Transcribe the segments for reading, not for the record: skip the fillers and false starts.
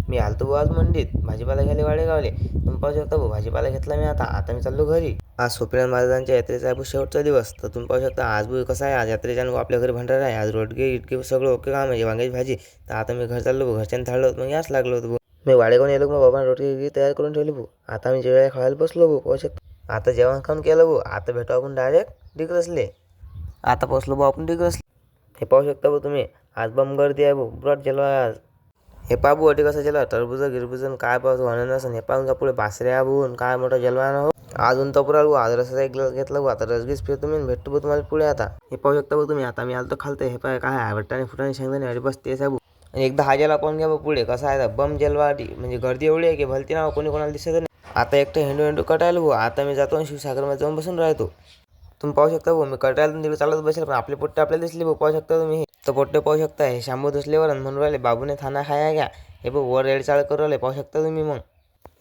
मी आलतो भाऊ आज मंडीत भाजीपाला घ्यायला वाडेगावले. तुम्ही पाहू शकता भाऊ भाजीपाला घेतला मी. आता मी चाललो घरी. आज सोपीनाथ महाराजांच्या यात्रेचा आहे भाऊ शेवटचा दिवस. तर तुम्ही पाहू शकता आज भाऊ कसं आहे, आज यात्रेच्या आपल्या घरी भंडारा आहे. आज रोडगे इटके सगळं ओके काम आहे, वांग्याची भाजी. तर आता मी घर चाललो भाऊ. घरच्यांनी थाळलं होतं मग याच लागलो होतं भाऊ. मी वाडेगावून येलो मग बाबा रोटी तयार करून ठेवली भाऊ. आता मी जेवायला खायला बसलो भाऊ. पाहू शकता आता जेवण खाऊन केलं भाऊ. आता भेटू आपण डायरेक्ट डिग्रसले. आता पोचलो भाऊ आपण डिग्रसले. हे पाहू शकता भाऊ तुम्ही, आज बम गर्दी आहे भाऊ. ब्रॉड जेलो आहे आज. हे पा भाऊ अटी कसं जेला टरबूज गिरबुजन काय पाहतो अननस हे पाहून का पुढे बासऱ्या भाऊन काय मोठा जलवा ना हो. अजून तर पुरा आज रसाचा एक ग्लास घेतला भाऊ. आता रसगीस फिरतो मी भेटतो भाऊ तुम्हाला पुढे. आता हे पाहू शकता भाऊ तुम्ही. आता मी आलतो खालतो. हे पाय काय आहे वट्टाने फुटाने शेंगदाणे अरे बस तेच आहे भाऊ. आणि एकदा हा जेला पाहून घ्या भाऊ पुढे कसा आहे बम जलवाटी. म्हणजे गर्दी एवढी आहे की भलती ना कोणी कोणाला दिसत नाही. आता एकटं हेंडू कटायला भाऊ. आता मी जातो शिवसागरमध्ये जाऊन बसून राहतो. तुम्ही पाहू शकता भाऊ मी कटायला तिकडे चालत बसेल पण आपले पोट्टे आपल्याला दिसले भाऊ. पाहू शकता तुम्ही. तर पोट्टे पाहू शकता हे शांबू धुसल्यावर म्हणून राहिले बाबूने थाना खाया घ्या. हे बघ वर रेड चाळ करू राहिले. पाहू शकता तुम्ही. मग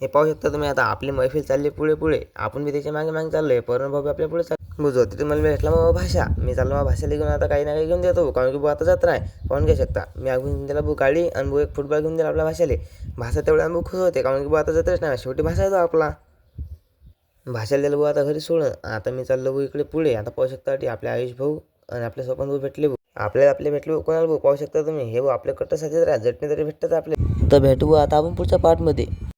हे पाहू शकता तुम्ही. आता आपली मैफिल चालली पुढे पुढे. आपण मी त्याच्या मागे मागे चाललोय. परण भाऊ आपल्या पुढे चाललो. बुजो तिथे मला भेटला मग भाषा. मी चाललो मग भाषा घेऊन आता काही ना काही घेऊन देतो. कारण की भाऊ आता जत्रा आहे पाहून घेऊ शकता. मी घेऊन दिला भाऊ गाडी आणि भाऊ एक फुटबॉल घेऊन दिला आपल्या भाषाले. भाषा तेवढ्या भाऊ खुश होते कारण की भाऊ आता जत्राच नाही शेवटी भाषा येतो आपला. भाषाला दिलं भाऊ आता घरी सोडून. आता मी चाललो भाऊ इकडे पुढे. आता पाहू शकता आपले आयुष भाऊ आणि आपले स्वपन भाऊ भेटले भाऊ. आपले भेटले भाऊ कोणाला भाऊ. पाहू शकता तुम्ही. हे भाऊ आपल्या कट्टासाठी जटणी तरी भेटतात आपले. तर भेटू आता आपण पुढच्या पार्टमध्ये.